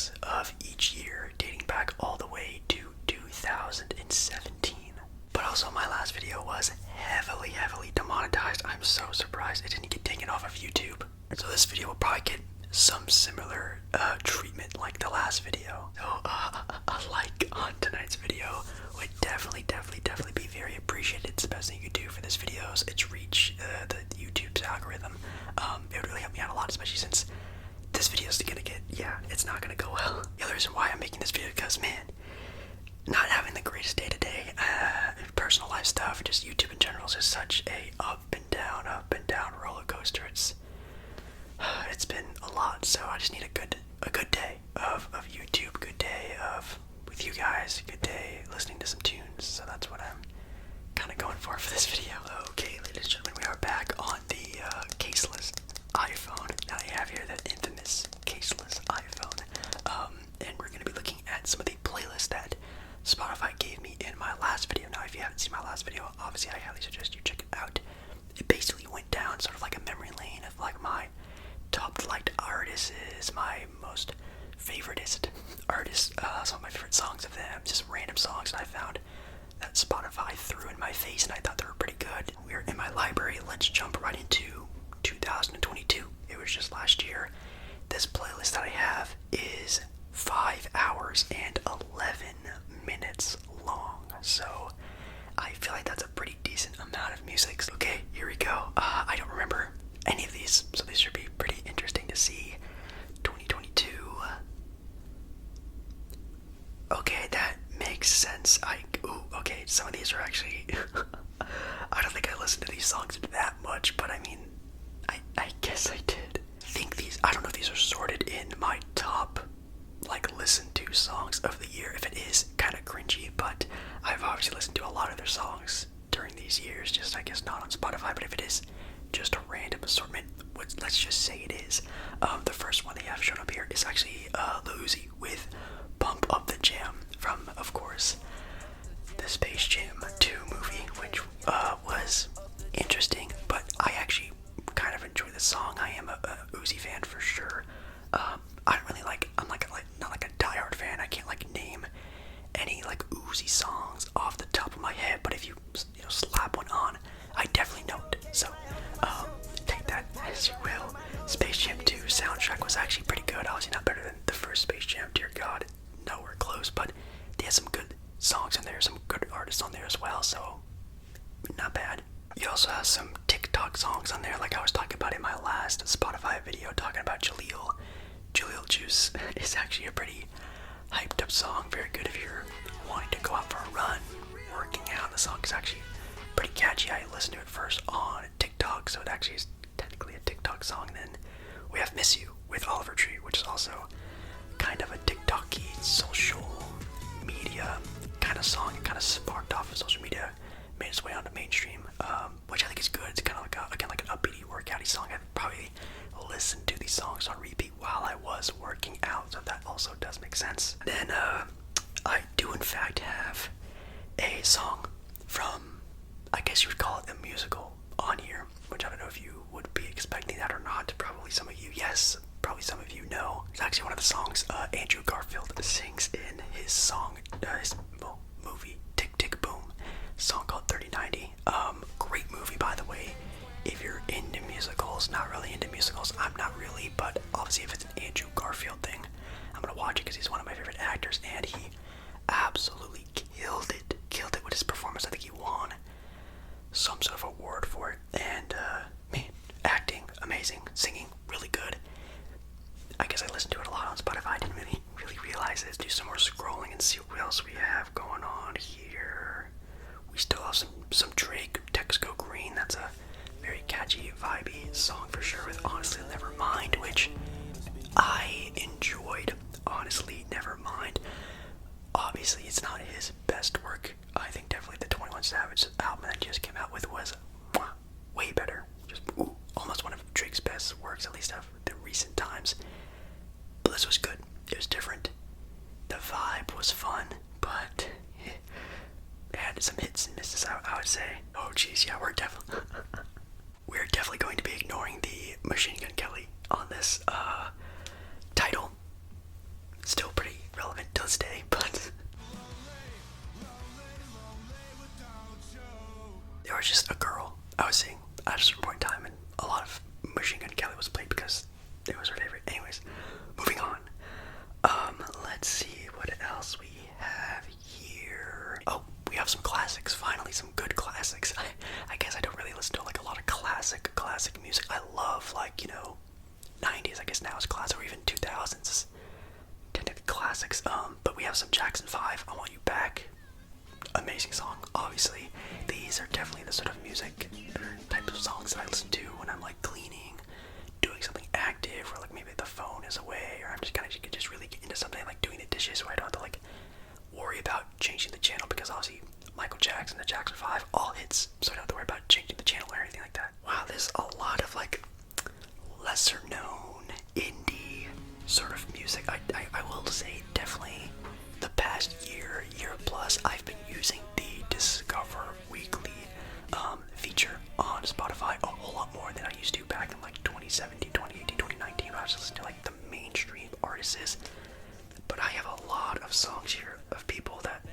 songs of each year, dating back all the way to 2017. But also my last video was heavily demonetized. I'm so surprised it didn't get taken off of YouTube. So this video will probably get some similar treatment like the last video. So a like on tonight's video would definitely be very appreciated. It's the best thing you could do for this video. It's reach the YouTube's algorithm. It would really help me out a lot, especially since this video is gonna get, it's not gonna go well. The other reason why I'm making this video because, man, not having the greatest day to day, personal life stuff, just YouTube in general is just such a up and down roller coaster. It's been a lot, so I just need a good day of YouTube, good day of with you guys, good day listening to some tunes. So that's what I'm kind of going for this video. Okay, ladies and gentlemen, we are back on the caseless iPhone. Now I have here the infamous caseless iPhone, and we're going to be looking at some of the playlists that Spotify gave me in my last video. Now, if you haven't seen my last video, obviously I highly suggest you check it out. It basically went down sort of like a memory lane of like my top liked artists, my most favoritist artists, some of my favorite songs of them, just random songs that I found that Spotify threw in my face and I thought they were pretty good. We're in my library. Let's jump right into 2022. It was just last year. This playlist that I have is 5 hours and 11 minutes long, so I feel like that's a pretty decent amount of music. Okay, here we go. I don't remember any of these, so these should be pretty interesting to see. 2022. Okay, that makes sense. Okay, some of these are actually I don't think I listened to these songs that much, but I mean, I guess I did. I don't know if these are sorted in my top like listened to songs of the year. If it is, kind of cringy, but I've obviously listened to a lot of their songs during these years, just I guess not on Spotify. But if it is just a random assortment, let's just say it is. The first one they have shown up here is actually Lil Uzi with Pump Up the Jam from, of course, the Space Jam 2 movie, which was interesting, but I actually kind of enjoy the song. I am a Uzi fan for sure. I don't really like, I'm not like a diehard fan. I can't like name any like Uzi songs off the top of my head, but if you slap one on, I definitely know it. So take that as you will. Space Jam 2 soundtrack was actually pretty good. Obviously not better than the first Space Jam, dear God, nowhere close, but they had some good songs in there, some good artists on there as well, so not bad. You also have some TikTok songs on there, like I was talking about in my last Spotify video, talking about Jaleel. Jaleel Juice is actually a pretty hyped up song, very good if you're wanting to go out for a run, working out. The song is actually pretty catchy. I listened to it first on TikTok, so it actually is technically a TikTok song. Then we have Miss You with Oliver Tree, which is also kind of a TikTok-y social media kind of song. It kind of sparked off of social media, made its way onto mainstream, which I think is good. It's kind of like an upbeat workouty song. I've probably listened to these songs on repeat while I was working out, so that also does make sense. Then I do in fact have a song from, I guess you would call it a musical, on here, which I don't know if you would be expecting that or not. Probably some of you, yes, probably some of you know. It's actually one of the songs Andrew Garfield sings in his song, his movie Tick Tick Boom, song called 3090. Great movie, by the way. If you're into musicals, not really into musicals, I'm not really, but obviously if it's an Andrew Garfield thing, I'm gonna watch it because he's one of my favorite actors, and he absolutely killed it with his performance. I think he won some sort of award for it, and man, acting amazing, singing really good. I guess I listened to it a lot on Spotify. I didn't really realize it. Let's do some more scrolling and see what else we have going on here. We still have some Drake, Text Go Green. That's a very catchy, vibey song for sure, with Honestly Nevermind, which I enjoyed. Honestly Nevermind. Obviously, it's not his best work. I think definitely the 21 Savage album that just came out with was way better. Just almost one of Drake's best works, at least of the recent times. But this was good. It was different. The vibe was fun, but it had some hits and misses, I would say. Oh, geez, yeah, we're definitely going to be ignoring the Machine Gun Kelly on this title. I was saying at a certain point in time, and a lot of Machine Gun Kelly was played because it was her favorite. Anyways, moving on. Let's see what else we have here. Oh, we have some classics. Finally, some good classics. I guess I don't really listen to like a lot of classic music. I love like 90s. I guess now is classic, or even 2000s. Technically classics. But we have some Jackson 5. I Want You Back. Amazing song. Obviously, these are definitely the sort of music or type of songs that I listen to when I'm like cleaning, doing something active, or like maybe the phone is away, or I'm just kind of just really get into something like doing the dishes where I don't have to like worry about changing the channel, because obviously Michael Jackson, the Jackson 5, all hits, so I don't have to worry about changing the channel or anything like that. Wow, there's a lot of like lesser known indie sort of music. I will say definitely the past year plus, I've been using the Discover Weekly feature on Spotify a whole lot more than I used to back in like 2017, 2018, 2019 when I was listening to like the mainstream artists. But I have a lot of songs here of people that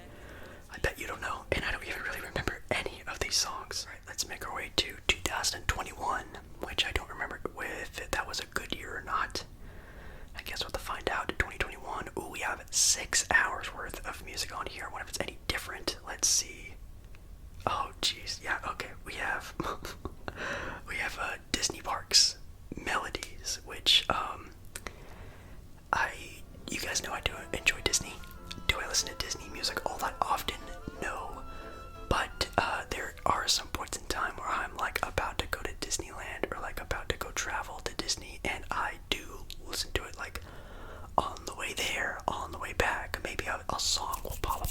I bet you don't know, and I don't even really remember any of these songs. Right, let's make our way to 2021, which I don't remember if that was a good year or not. I guess we'll have to find out. 2021. Ooh, we have 6 hours worth of music on here. I wonder if it's any different. Let's see. Oh, jeez. Yeah. Okay. We have Disney Parks Melodies, which you guys know I do enjoy Disney. Do I listen to Disney music all that often? No. But there are some points in time where I'm like about to go to Disneyland, or like about to go travel to Disney, and I do listen to it like on the way there, on the way back. Maybe a song will pop up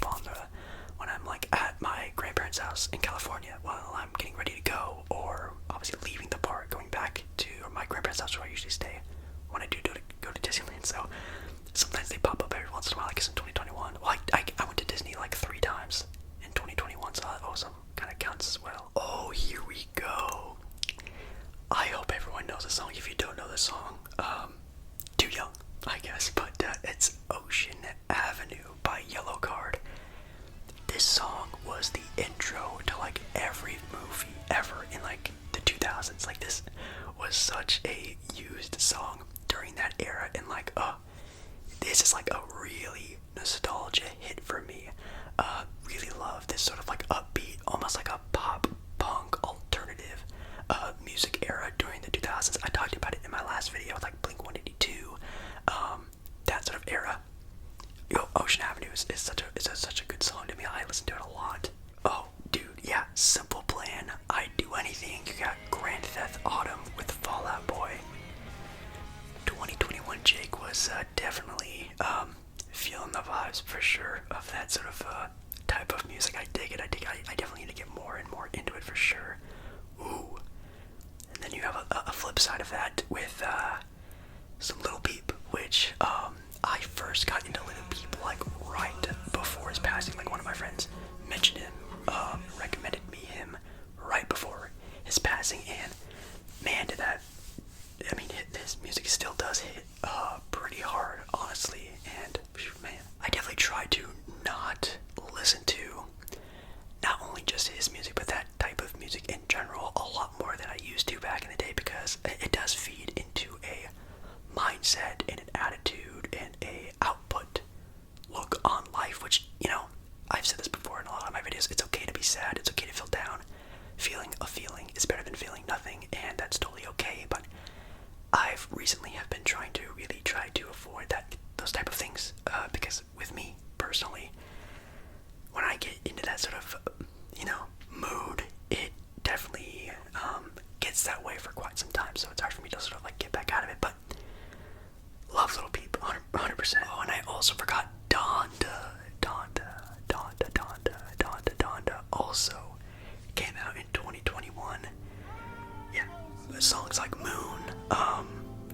when I'm like at my grandparents' house in California while I'm getting ready to go, or obviously leaving the park, going back to my grandparents' house where I usually stay when I do go to Disneyland. So sometimes they pop up every once in a while. I guess in 2021, well, I went to Disney like 3 times in 2021, so that also kind of counts as well. Oh, here we go. I hope everyone knows this song. If you don't know this song, too young, I guess, but it's Ocean Avenue by Yellow Card. This song was the intro to like every movie ever in like the 2000s. Like, this was such a used song during that era, and like this is like a really nostalgia hit for me. Really love this sort of like upbeat, almost like a pop punk alternative music era during the 2000s. I talked about it in my last video with like Blink 182, that sort of era. Ocean Avenue is such a good song to me. I listen to it a lot. Oh, dude, yeah, Simple Plan, I'd Do Anything. You got Grand Theft Autumn with Fall Out Boy. 2021 Jake was definitely feeling the vibes for sure of that sort of type of music. I dig it. I definitely need to get more and more into it for sure. Ooh. And then you have a flip side of that with some Lil Peep, which I first got into Lil Peep like right before his passing. Like, one of my friends mentioned him, recommended me him right before his passing, and man, did that. I mean, his music still does hit pretty hard, honestly, and man, I definitely try to not listen to not only just his music, but that type of music in general a lot more than I used to back in the day, because it does feed into a mindset and an attitude and a output look on life, which, I've said this before in a lot of my videos. It's okay to be sad, it's okay to feel down. Feeling a feeling is better than feeling nothing, and that's totally okay. But I've recently have been trying to really try to avoid those type of things, because with me personally, when I get into that sort of mood, it definitely gets that way for quite some time, so it's hard for me to sort of like get back out of it. But love Lil Peep, 100%. Oh, and I also forgot Donda also came out in 2021. Yeah, songs like Moon,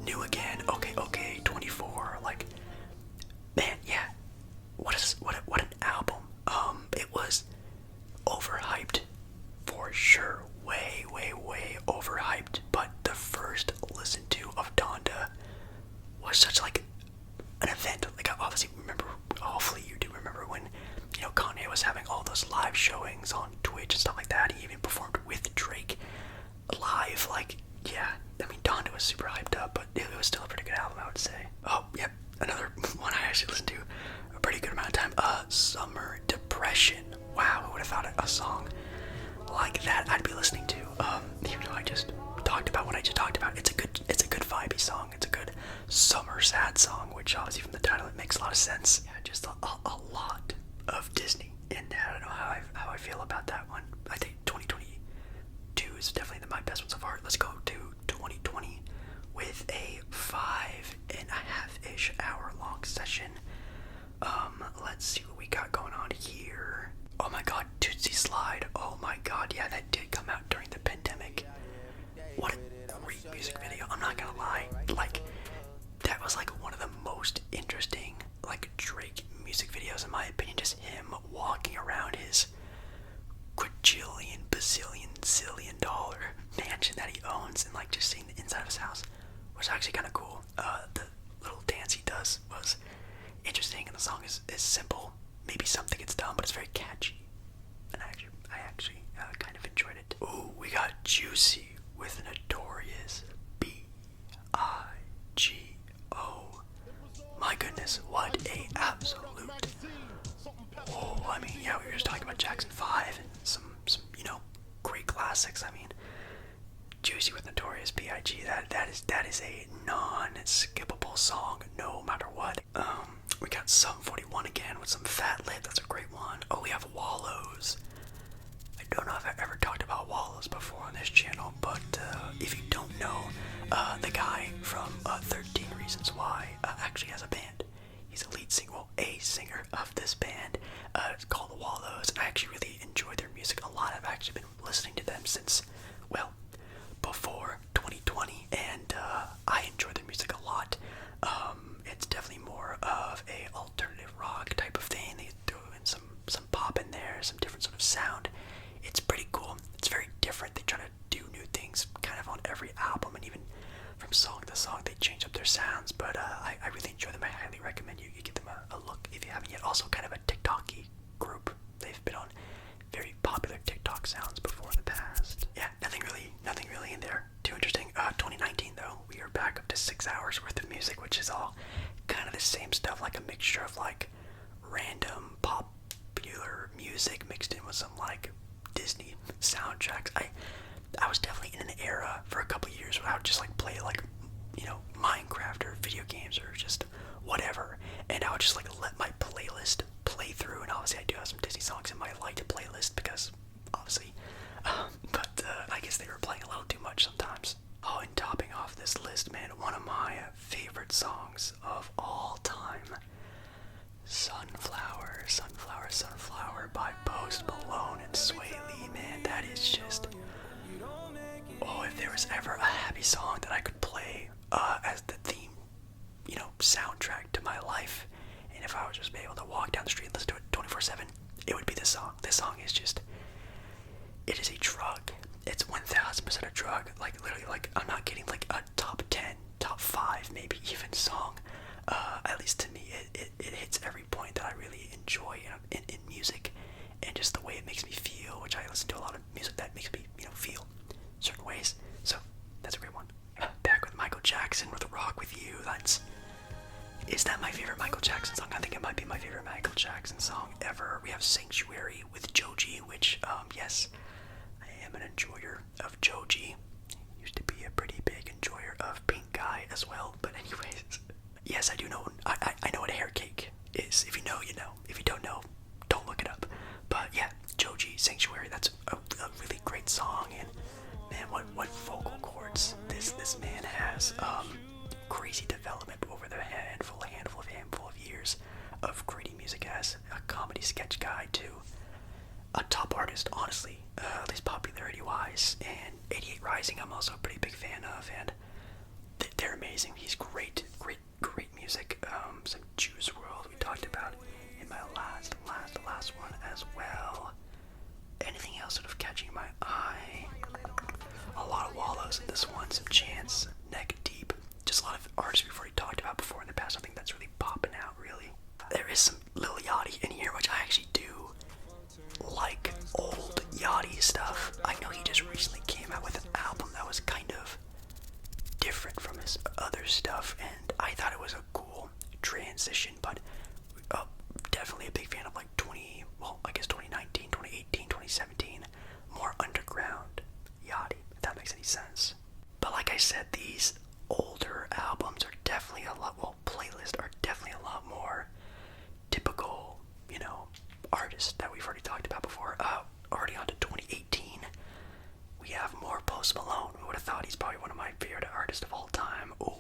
New Again, Okay, 24, like, man, yeah, what an album. It was overhyped for sure, way overhyped, but the first listen to of Donda was such like an event. Like, I obviously remember, hopefully you do remember when Kanye was having all those live showings on Twitch and stuff like that. He even performed with Drake live, like, yeah, I mean, Donda was super hyped up, but it was still a pretty good album, I would say. Oh, yep, another one I actually listened to a pretty good amount of time. Summer Depression. Wow, who would have thought a song like that I'd be listening to? Even though I just talked about what I just talked about. It's a good vibey song. It's a good summer sad song, which obviously from the title it makes a lot of sense. Yeah, just a lot of Disney, and I don't know how I feel about that one. I think 2022 is definitely my best one so far. Let's go to 2020 with a 5.5-ish hour long session. Let's see what we got going on here. Oh my god, Tootsie Slide. Oh my god, yeah, that did come out during the pandemic. What a great music video. I'm not gonna lie. Like, that was like one of the most interesting, like, Drake music videos in my opinion. Just him walking around his quadrillion, bazillion, zillion dollar mansion that he owns, and like just seeing the inside of his house was actually kind of cool. The little dance he does was interesting, and the song is simple. Maybe something gets done, but it's very catchy, and I actually kind of enjoyed it. Ooh, we got Juicy with Notorious B.I.G.O. My goodness, what a absolute. Oh, I mean, yeah, we were just talking about Jackson 5 and some great classics. I mean, Juicy with Notorious B.I.G. That is a non-skippable song, no matter what. We got Sum 41 again with some Fat Lip. That's a great one. Oh, we have Wallows. I don't know if I've ever talked about Wallows before on this channel, but if you don't know, the guy from 13 Reasons Why actually has a band. He's a lead singer, a singer of this band. It's called the Wallows, and I actually really enjoy their music a lot. I've actually been listening to them since, well, before 2020, and I enjoy their music a lot. It's definitely more of a alternative rock type of thing. They throw in some pop in there, some different sort of sound. It's pretty cool. It's very different. They try to do new things kind of on every album, and even from song to song they change up their sounds, but I really enjoy them. I highly recommend you give them a look if you haven't yet. Also kind of a TikTok-y group. They've been on very popular TikTok sounds before in the past. Yeah, nothing really in there too interesting. 2019 though, we are back up to 6 hours worth of music, which is all kind of the same stuff, like a mixture of like random popular music mixed in with some like Disney soundtracks. I was definitely in an era for a couple years where I would just like play like, Minecraft or video games or just whatever, and I would just like let my playlist play through, and obviously I do have some Disney songs in my liked playlist because obviously, but I guess they were playing a little too much sometimes. Oh, and topping off this list, man, one of my favorite songs of all time, Sunflower, Sunflower, Sunflower by Post Malone and Sway Lee, man, that is just, oh, if there was ever a happy song that I could play as the theme, soundtrack to my life, and if I would just be able to walk down the street and listen to it 24/7, it would be this song. This song is just, it is a drug. It's 1000% a drug. Like, literally, like, I'm not kidding, like a top 10, top 5, maybe even song. At least to me, it hits every point that I really enjoy in music, and just the way it makes me feel, which I listen to a lot of music that makes me, feel certain ways. So, that's a great one. Back with Michael Jackson with Rock With You. Is that my favorite Michael Jackson song? I think it might be my favorite Michael Jackson song ever. We have Sanctuary with Joji, which, yes, I am an enjoyer of Joji. Used to be a pretty big enjoyer of Pink Guy as well, but anyways. Yes, I do know, I know what a hair cake is. If you know, you know. If you don't know, don't look it up. But yeah, Joji, Sanctuary, that's a really great song, and man, what vocal cords this man has. Crazy development over the handful of years of creating music as a comedy sketch guy to a top artist, honestly, at least popularity wise. And 88 Rising I'm also a pretty big fan of, and they're amazing. He's great music. Some Juice WRLD we talked about in my last one as well. Anything else sort of catching my eye? A lot of Wallows in this one, some Chance, Neck Deep, just a lot of artists we've already talked about before in the past. I think that's really popping out, really. There is some Lil Yachty in here, which I actually do like old Yachty stuff. I know he just recently came out with an album that was other stuff, and I thought it was a cool transition, but definitely a big fan of like 2019, 2018, 2017, more underground Yachty, if that makes any sense. But like I said, these older albums are definitely playlists are definitely a lot more typical, artists that we've already talked about before. Already on to 2018, we have more Post Malone. Who would have thought? He's probably one of my favorite artists of all time. Ooh.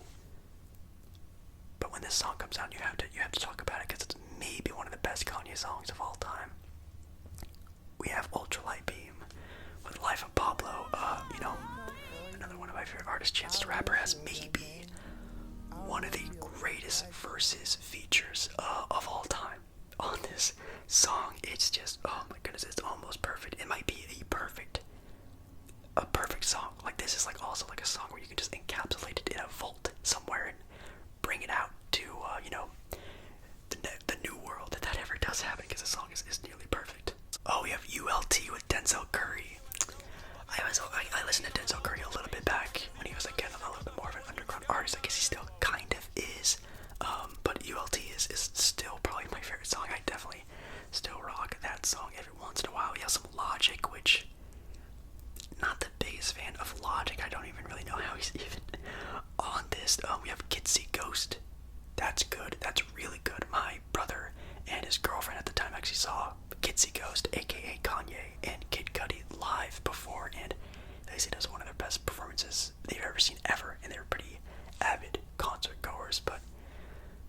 But when this song comes out, you have to talk about it because it's maybe one of the best Kanye songs of all time. We have Ultralight Beam with Life of Pablo. Another one of my favorite artists, Chance the Rapper, has maybe one of the greatest verses features of all time on this song. It's just, oh my goodness, it's almost perfect. It might be a perfect song. Like, this is like also like a song where you can just encapsulate it in a vault somewhere and bring it out to the new world, if that ever does happen, because the song is nearly perfect. Oh, we have WRLD with Denzel Curry. I listened to Denzel Curry a little bit back when he was like kind of a little bit more of an underground artist. I guess he still kind of is, but WRLD is still probably my favorite song. I definitely still rock that song every once in a while. We have some Logic, which, not the biggest fan of Logic. I don't even really know how he's even on this. We have Kitsy Ghost. That's good. That's really good. My brother and his girlfriend at the time actually saw Kitsy Ghost, aka Kanye, and Kid Cudi live before, and they said it was one of their best performances they've ever seen ever, and they were pretty avid concert goers. But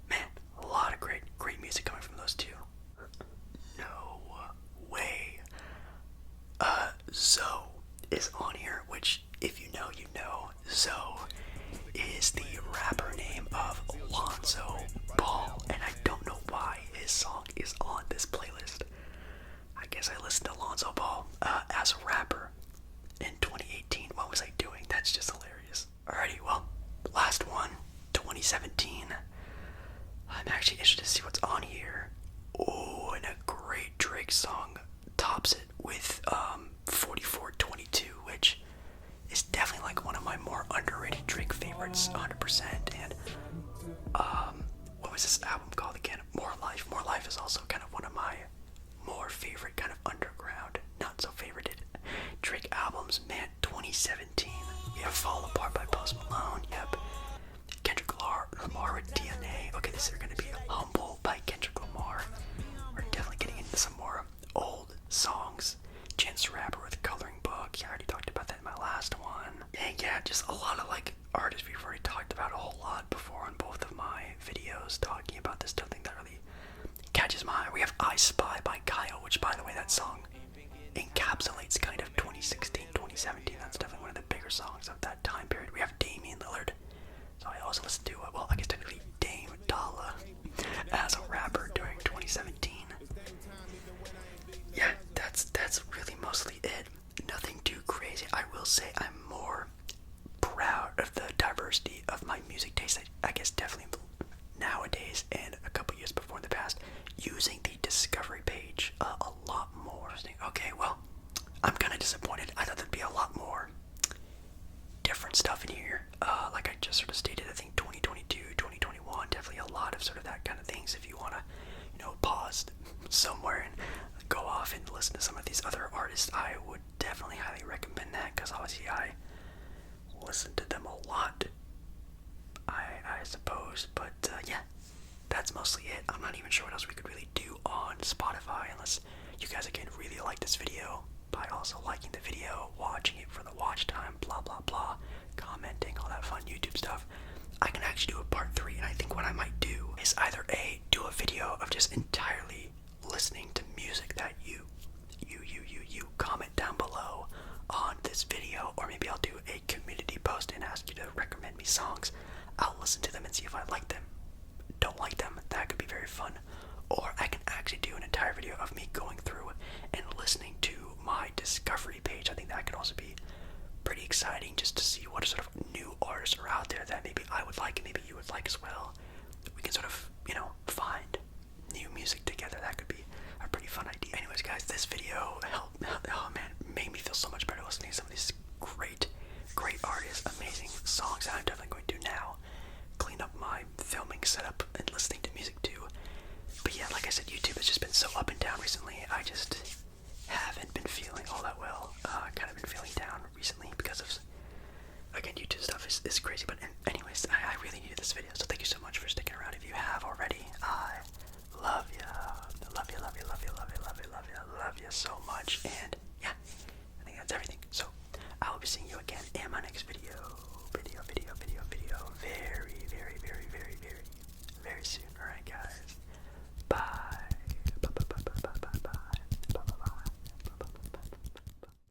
man, a lot of great music coming from those two. No way. Zoe is on here, which, if you know, you know. Zoe is the rapper name of Alonzo Ball, and I don't know why his song is on this playlist. I guess I listened to Alonzo Ball as a rapper in 2018. What was I doing? That's just hilarious. Alrighty, well, last one, 2017. I'm actually interested to see what's on here. Oh, and a great Drake song tops it with 4422, which is definitely like one of my more underrated Drake favorites, 100%. And what was this album called again? More Life. More Life is also kind of one of my more favorite kind of underground, not so favorited Drake albums. Man, 2017. We have Fall Apart by Post Malone. Yep. Kendrick Lamar with DNA. Okay, this is going to be Humble by Kendrick Lamar. We're definitely getting into some more old songs. Chance the Rapper with Coloring Book. Yeah, I already talked about that in my last one. And yeah, just a lot of like artists we've already talked about a whole lot before on both of my videos talking about this. Don't think that really catches my eye. We have I Spy by Kyle, which, by the way, that song encapsulates kind of 2016, 2017. That's definitely one of the bigger songs of that time period. We have Damian Lillard. So I also listened to, I guess technically Dame Dalla as a rapper during 2017. Yeah, that's really mostly it. Nothing too crazy. I will say I'm more proud of the diversity of my music taste. I guess definitely nowadays and a couple years before in the past, using the discovery page a lot more. Okay, well, I'm kind of disappointed. I thought there'd be a lot more different stuff in here. Like I just sort of stated, I think 2022, 2021, definitely a lot of sort of that kind of things. If you want to, pause somewhere and go off and listen to some of these other artists, I would definitely highly recommend that, because obviously I listen to them a lot, I suppose. But yeah, that's mostly it. I'm not even sure what else we could really do on Spotify, unless you guys again really like this video by also liking the video, watching it for the watch time, blah blah blah, commenting, all that fun YouTube stuff. I can actually do a part 3, and I think what I might do is either do a video of just entirely listening to music that you comment down below on this video, or maybe I'll do a community post and ask you to recommend me songs. I'll listen to them and see if I like them. Don't like them, that could be very fun. Or I can actually do an entire video of me going through and listening to my discovery page. I think that could also be pretty exciting, just to see what sort of new artists are out there that maybe I would like and maybe you would like as well. We can sort of, find new music together. That could be a pretty fun idea. Anyways, guys, this video made me feel so much better listening to some of these great artists, amazing songs that I'm definitely going to do now. like I said, YouTube has just been so up and down recently. I just haven't been feeling all that well. Kind of been feeling down recently because of, again, YouTube stuff is crazy. But anyways, I really needed this video, so thank you so much for sticking around. If you have already, I love